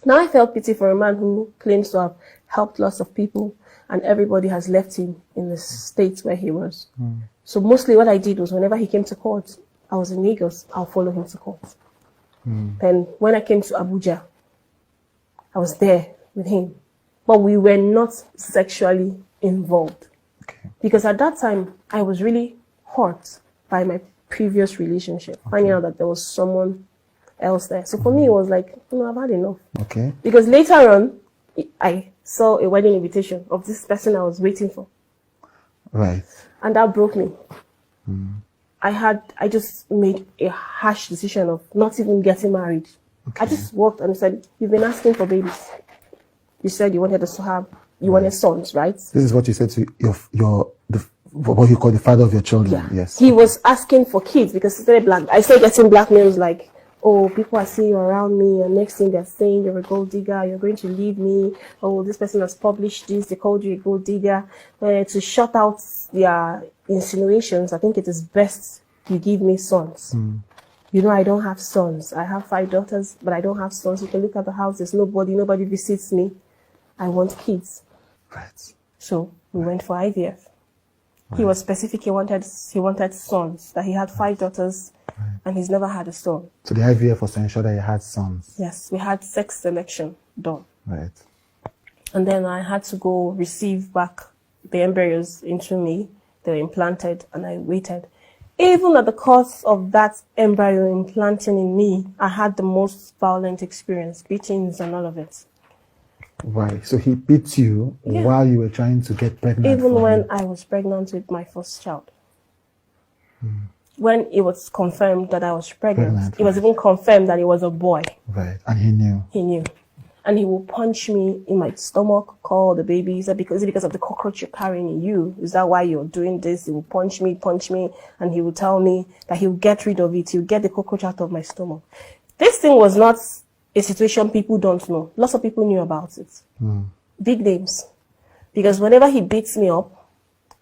Now I felt pity for a man who claims to have helped lots of people, and everybody has left him in the state where he was. So mostly what I did was whenever he came to court, I was in Lagos, I'll follow him to court. Then when I came to Abuja, I was there with him. But we were not sexually involved. Okay. Because at that time, I was really hurt by my previous relationship, finding out that there was someone else there. So for me, it was like, I've had enough. Okay. Because later on, I saw a wedding invitation of this person I was waiting for. Right. And that broke me. I just made a harsh decision of not even getting married. Okay. I just walked and said, you've been asking for babies. You said you wanted us to have, you wanted sons, right? This is what you said to what you call the father of your children. Yeah. Yes. He was asking for kids because he started I started getting blackmails like, oh, people are seeing you around me, and next thing they're saying you're a gold digger, you're going to leave me. Oh, this person has published this, they called you a gold digger. To shut out their insinuations, I think it is best you give me sons. You know, I don't have sons. I have 5 daughters, but I don't have sons. You can look at the house, there's nobody visits me. I want kids. Right. So we went for IVF. He was specific, he wanted sons, that he had 5 daughters, and he's never had a son. So the IVF was to ensure that you had sons. Yes, we had sex selection done. Right. And then I had to go receive back the embryos into me. They were implanted, and I waited. Even at the cost of that embryo implanting in me, I had the most violent experience, beatings and all of it. Right. So he beat you while you were trying to get pregnant. Even when I was pregnant with my first child. When it was confirmed that I was pregnant, it was even confirmed that it was a boy. Right. And he knew. He knew. And he will punch me in my stomach, call the baby. Is it because of the cockroach you're carrying in you? Is that why you're doing this? He will punch me, and he will tell me that he'll get rid of it. He'll get the cockroach out of my stomach. This thing was not a situation people don't know. Lots of people knew about it. Big names. Because whenever he beats me up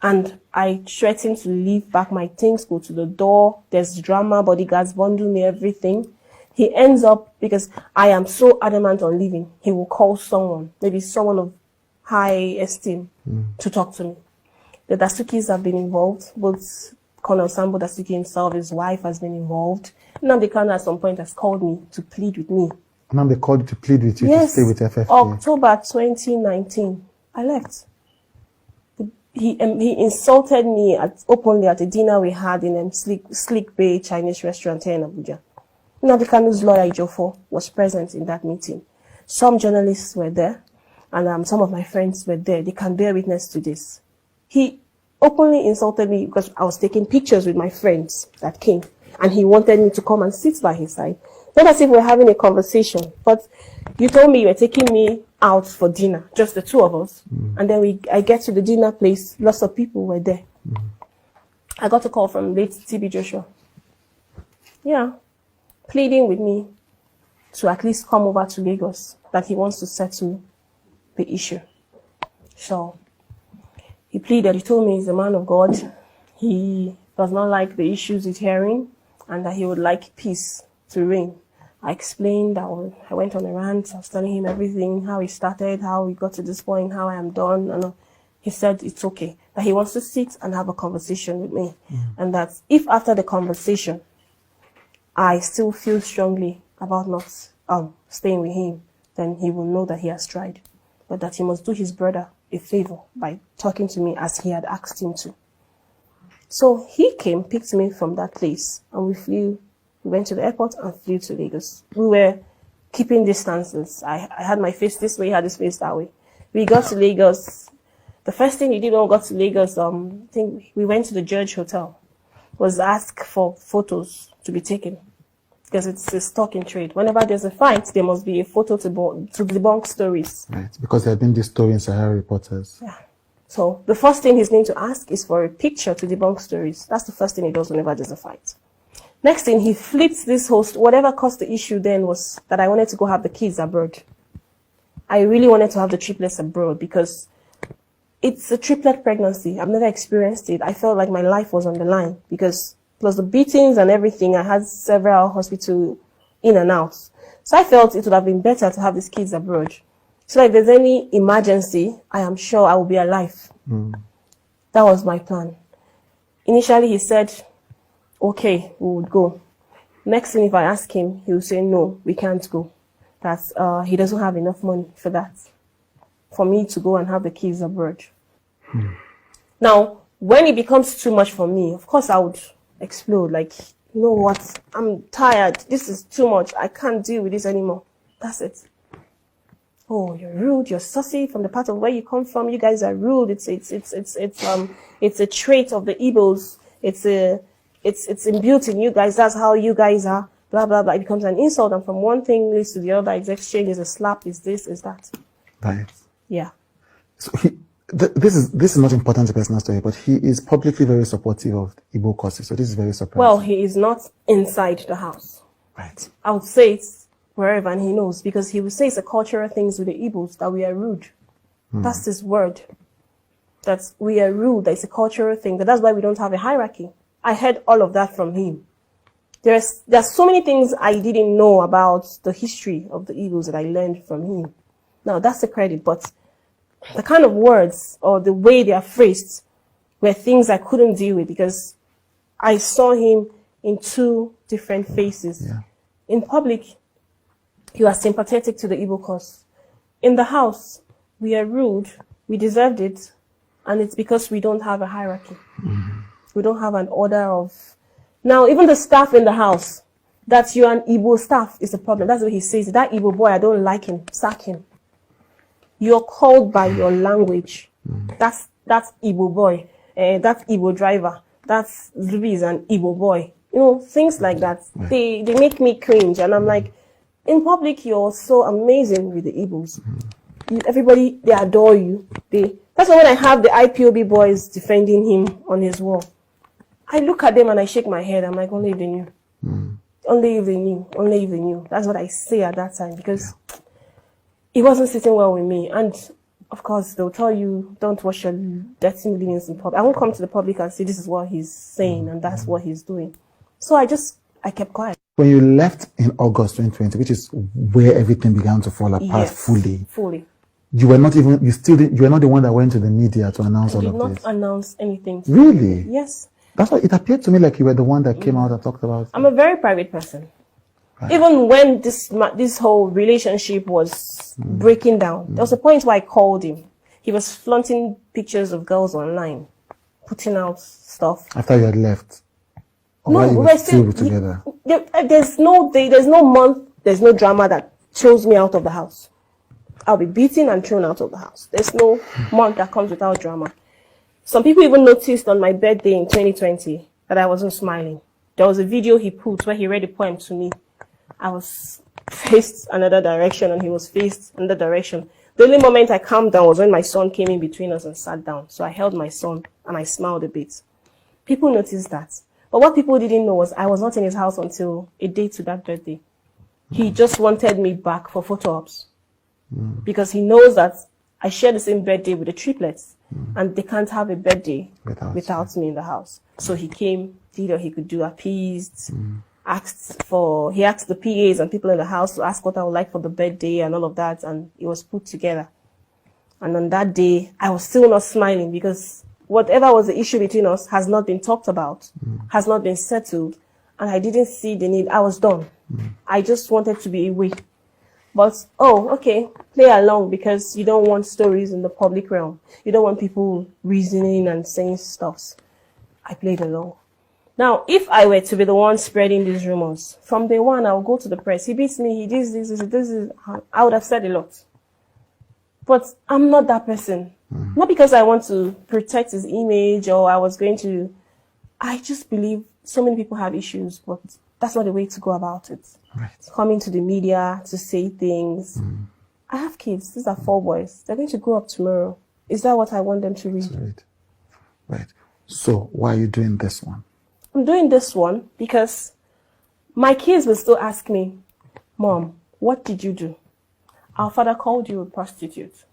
and I threaten to leave back my things, go to the door, there's drama, bodyguards bundle me, everything. He ends up, because I am so adamant on leaving, he will call someone, maybe someone of high esteem, to talk to me. The Dasukis have been involved. Both Colonel Sambo Dasuki himself, his wife, has been involved. Nnamdi Kanu at some point has called me to plead with me. And they called you to plead with you to stay with FFK. October 2019, I left. He insulted me openly at a dinner we had in Slick Bay Chinese restaurant here in Abuja. Nnamdi Kanu's lawyer, Ijofo, was present in that meeting. Some journalists were there, and some of my friends were there. They can bear witness to this. He openly insulted me because I was taking pictures with my friends that came, and he wanted me to come and sit by his side. Not as if we're having a conversation, but you told me you were taking me out for dinner, just the two of us. And then I get to the dinner place, lots of people were there. I got a call from late TB Joshua. Yeah, pleading with me to at least come over to Lagos, that he wants to settle the issue. So he pleaded, he told me he's a man of God. He does not like the issues he's hearing, and that he would like peace to reign. I explained, I went on a rant, I was telling him everything, how he started, how he got to this point, how I am done, and he said it's okay, that he wants to sit and have a conversation with me, and that if after the conversation, I still feel strongly about not staying with him, then he will know that he has tried, but that he must do his brother a favor by talking to me as he had asked him to. So he came, picked me from that place, and we went to the airport and flew to Lagos. We were keeping distances. I had my face this way, he had his face that way. We got to Lagos. The first thing he did when we got to Lagos, I think we went to the Judge Hotel, was ask for photos to be taken. Because it's a stock in trade. Whenever there's a fight, there must be a photo to debunk stories. Right, because there have been this story in Sahara Reporters. Yeah. So the first thing he's going to ask is for a picture to debunk stories. That's the first thing he does whenever there's a fight. Next thing, he flips this host. Whatever caused the issue then was that I wanted to go have the kids abroad. I really wanted to have the triplets abroad because it's a triplet pregnancy. I've never experienced it. I felt like my life was on the line because plus the beatings and everything, I had several hospital in and out. So I felt it would have been better to have these kids abroad. So if there's any emergency, I am sure I will be alive. That was my plan. Initially, he said, okay, we would go. Next thing, if I ask him, he will say, no, we can't go. That he doesn't have enough money for that, for me to go and have the kids abroad. Now, when it becomes too much for me, of course I would explode. Like, you know what? I'm tired. This is too much. I can't deal with this anymore. That's it. Oh, you're rude. You're saucy from the part of where you come from. You guys are rude. It's a trait of the Igbos. It's imbued in you guys. That's how you guys are. Blah blah blah. It becomes an insult, and from one thing leads to the other. It's exchange. It's a slap. It's this. It's that. Right. Yeah. So this is not important to personal story, but he is publicly very supportive of Igbo causes. So this is very surprising. Well, he is not inside the house. Right. I would say it's wherever, and he knows, because he would say it's a cultural things with the Igbos that we are rude. That's his word. That we are rude. That it's a cultural thing. That's why we don't have a hierarchy. I heard all of that from him. There's so many things I didn't know about the history of the Igbos that I learned from him. Now, that's the credit, but the kind of words or the way they are phrased were things I couldn't deal with, because I saw him in two different faces. Yeah. In public, you are sympathetic to the Igbo cause. In the house, we are rude, we deserved it, and it's because we don't have a hierarchy. We don't have an order of... Now, even the staff in the house, that you're an Igbo staff is a problem. That's what he says. That Igbo boy, I don't like him. Sack him. You're called by your language. That's Igbo boy. That Igbo driver. That's Zubi is an Igbo boy. You know, things like that. They make me cringe. And I'm like, in public, you're so amazing with the Igbos. Everybody, they adore you. That's why when I have the IPOB boys defending him on his wall, I look at them and I shake my head. I'm like, only if they knew. Only if they knew. Only if they knew. That's what I say at that time, because it wasn't sitting well with me. And of course, they'll tell you, don't wash your dirty millions in public. I won't come to the public and say this is what he's saying and that's what he's doing. So I kept quiet. When you left in August 2020, which is where everything began to fall apart fully. You were not you were not the one that went to the media to announce all of this. I did not announce anything. Really? Yes. That's why it appeared to me like you were the one that came out and talked about it. I'm a very private person. Right. Even when this whole relationship was breaking down, there was a point where I called him. He was flaunting pictures of girls online, putting out stuff. After you had left? Or no, while you were still together? There's no day, there's no month, there's no drama that throws me out of the house. I'll be beaten and thrown out of the house. There's no month that comes without drama. Some people even noticed on my birthday in 2020 that I wasn't smiling. There was a video he put where he read a poem to me. I was faced another direction and he was faced another direction. The only moment I calmed down was when my son came in between us and sat down. So I held my son and I smiled a bit. People noticed that. But what people didn't know was I was not in his house until a day to that birthday. He just wanted me back for photo ops. Because he knows that I share the same birthday with the triplets. And they can't have a birthday without me in the house. So he came, did what he could do, appeased, he asked the PAs and people in the house to ask what I would like for the birthday and all of that, and it was put together. And on that day, I was still not smiling because whatever was the issue between us has not been talked about, has not been settled, and I didn't see the need. I was done. I just wanted to be away. But, okay, play along because you don't want stories in the public realm. You don't want people reasoning and saying stuff. I played along. Now, if I were to be the one spreading these rumors, from day one, I would go to the press. He beats me, he does this. I would have said a lot. But I'm not that person. Not because I want to protect his image or I just believe so many people have issues, but that's not the way to go about it. Right. Coming to the media to say things. I have kids. These are 4 boys. They're going to grow up tomorrow. Is that what I want them to read? Right. So why are you doing this one? I'm doing this one because my kids will still ask me, Mom, what did you do? Our father called you a prostitute.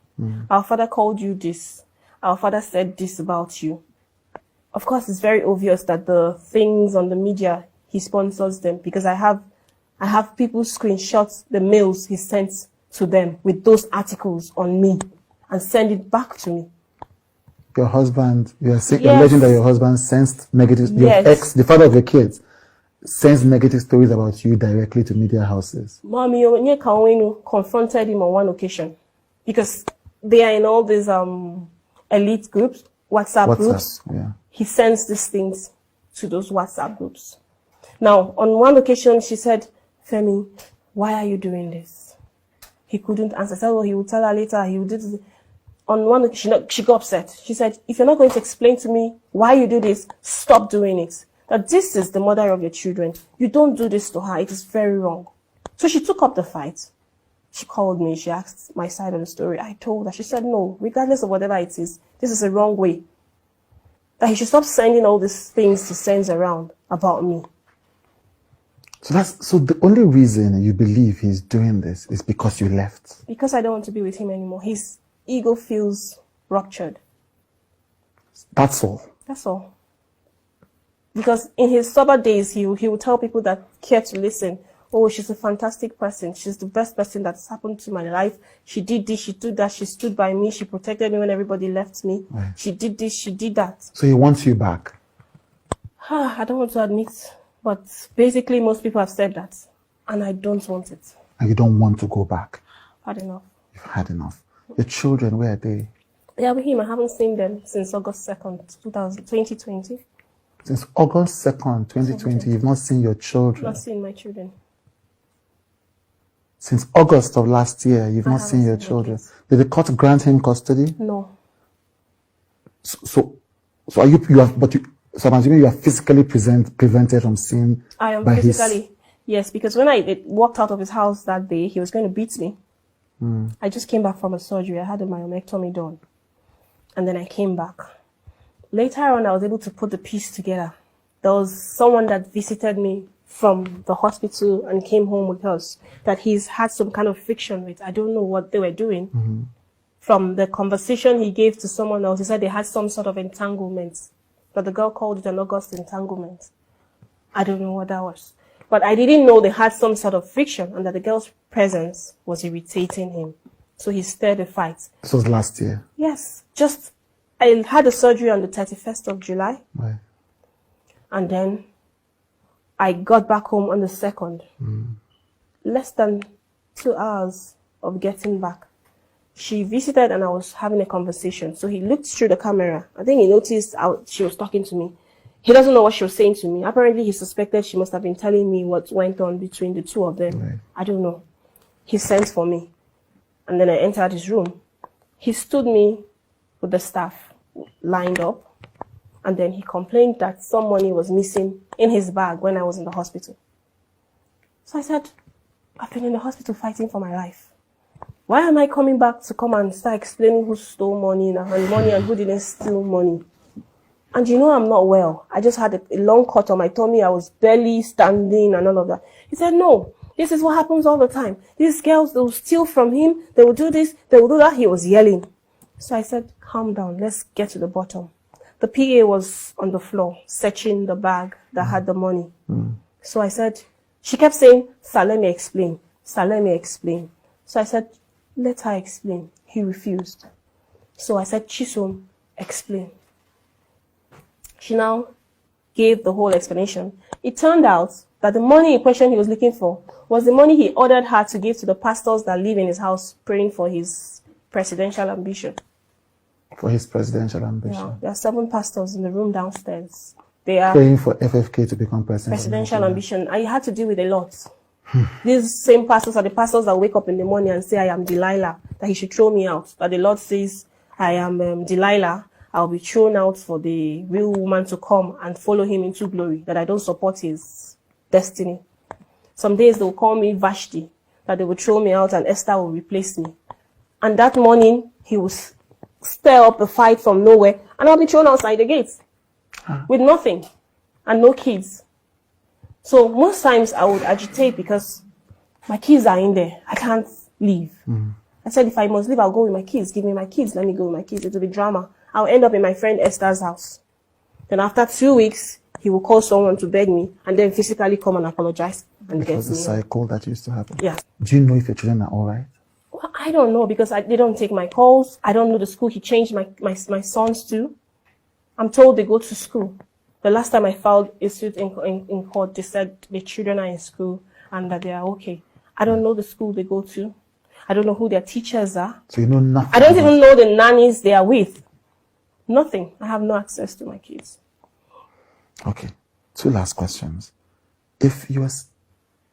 Our father called you this. Our father said this about you. Of course, it's very obvious that the things on the media, he sponsors them because I have I have people screenshot the mails he sent to them with those articles on me and send it back to me. Your husband, you're Yes. alleging that your husband sensed negative, your Yes. ex, the father of your kids, sends negative stories about you directly to media houses. Mommy confronted him on one occasion because they are in all these elite groups, WhatsApp groups. Yeah. He sends these things to those WhatsApp groups. Now, on one occasion, she said, Femi, why are you doing this? He couldn't answer. I said, well, he will tell her later. He will do this. On one occasion, she got upset. She said, if you're not going to explain to me why you do this, stop doing it. That this is the mother of your children. You don't do this to her. It is very wrong. So she took up the fight. She called me. She asked my side of the story. I told her. She said, no, regardless of whatever it is, this is a wrong way. That he should stop sending all these things he sends around about me. So the only reason you believe he's doing this is because you left. Because I don't want to be with him anymore. His ego feels ruptured. That's all. That's all. Because in his sober days, he will tell people that care to listen, oh, she's a fantastic person. She's the best person that's happened to my life. She did this, she did that. She stood by me. She protected me when everybody left me. Right. She did this, she did that. So he wants you back. I don't want to admit, but basically most people have said that. And I don't want it. And you don't want to go back. Had enough. You've had enough. Your children, where are they? They are with him. I haven't seen them since August 2nd, 2020. Since August 2nd, 2020, you've not seen your children. Not seen my children. Since August of last year, you've not seen your children. Did the court grant him custody? No. So are you have, but you, so I'm assuming you are physically prevented from seeing. I am physically, yes, because when I walked out of his house that day, he was going to beat me. I just came back from a surgery. I had a myomectomy done. And then I came back. Later on, I was able to put the piece together. There was someone that visited me from the hospital and came home with us that he's had some kind of friction with. I don't know what they were doing. From the conversation he gave to someone else, he said they had some sort of entanglement. But the girl called it an August entanglement. I don't know what that was. But I didn't know they had some sort of friction and that the girl's presence was irritating him. So he stirred a fight. This was last year? Yes. I had a surgery on the 31st of July. Right. And then I got back home on the 2nd. Less than 2 hours of getting back. She visited and I was having a conversation. So he looked through the camera. I think he noticed she was talking to me. He doesn't know what she was saying to me. Apparently, he suspected she must have been telling me what went on between the two of them. Right. I don't know. He sent for me. And then I entered his room. He stood me with the staff lined up. And then he complained that some money was missing in his bag when I was in the hospital. So I said, I've been in the hospital fighting for my life. Why am I coming back to come and start explaining who stole money and who didn't steal money? And you know I'm not well. I just had a long cut on my tummy. I was barely standing and all of that. He said, no, this is what happens all the time. These girls, they will steal from him. They will do this. They will do that. He was yelling. So I said, calm down. Let's get to the bottom. The PA was on the floor searching the bag that had the money. So I said, she kept saying, sir, let me explain. Sir, let me explain. So I said, let her explain. He refused. So I said, Chisom, explain. She now gave the whole explanation. It turned out that the money in question he was looking for was the money he ordered her to give to the pastors that live in his house praying for his presidential ambition. For his presidential ambition? Yeah, there are 7 pastors in the room downstairs. They are praying for FFK to become president. Presidential ambition. I had to deal with a lot. These same pastors are the pastors that wake up in the morning and say, I am Delilah, that he should throw me out. But the Lord says, I am Delilah. I'll be thrown out for the real woman to come and follow him into glory, that I don't support his destiny. Some days they'll call me Vashti, that they will throw me out and Esther will replace me. And that morning, he will stir up the fight from nowhere and I'll be thrown outside the gates with nothing and no kids. So most times I would agitate because my kids are in there. I can't leave. I said, if I must leave, I'll go with my kids. Give me my kids. Let me go with my kids. It'll be drama. I'll end up in my friend Esther's house. Then after 2 weeks, he will call someone to beg me and then physically come and apologize. and It was a cycle that used to happen. Yeah. Do you know if your children are all right? Well, I don't know because they don't take my calls. I don't know the school he changed my sons to. I'm told they go to school. The last time I filed a suit in court, they said the children are in school and that they are okay. I don't know the school they go to. I don't know who their teachers are. So you know nothing. I don't even know the nannies they are with. Nothing. I have no access to my kids. Okay. 2 last questions.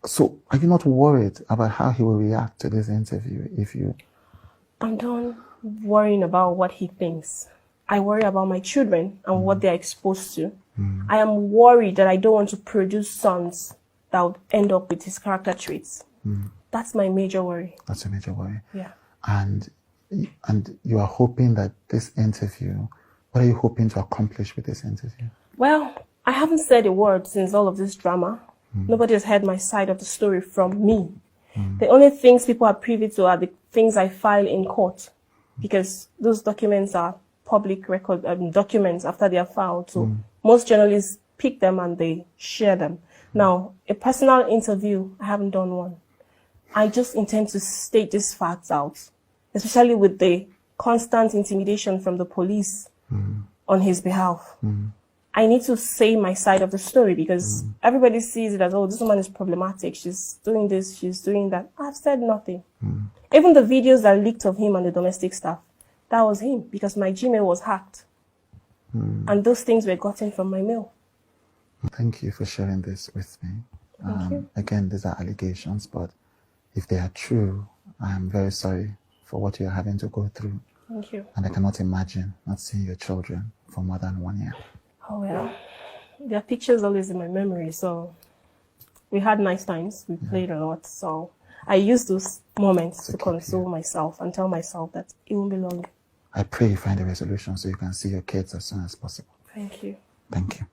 So are you not worried about how he will react to this interview if you... I'm done worrying about what he thinks. I worry about my children and what they're exposed to. I am worried that I don't want to produce sons that would end up with his character traits. That's my major worry. That's a major worry. Yeah. And you are hoping that this interview, what are you hoping to accomplish with this interview? Well, I haven't said a word since all of this drama. Nobody has heard my side of the story from me. The only things people are privy to are the things I file in court, because those documents are public record documents after they are filed. So most journalists pick them and they share them. Now, a personal interview, I haven't done one. I just intend to state these facts out, especially with the constant intimidation from the police on his behalf. I need to say my side of the story because everybody sees it as, oh, this woman is problematic. She's doing this, she's doing that. I've said nothing. Even the videos that leaked of him and the domestic staff, that was him because my Gmail was hacked. And those things were gotten from my mail. Thank you for sharing this with me. Thank you. Again, these are allegations, but if they are true, I am very sorry for what you're having to go through. Thank you. And I cannot imagine not seeing your children for more than 1 year. Oh, well, their pictures always in my memory, so we had nice times. We played a lot, so I use those moments to console myself and tell myself that it won't be long. I pray you find a resolution so you can see your kids as soon as possible. Thank you. Thank you.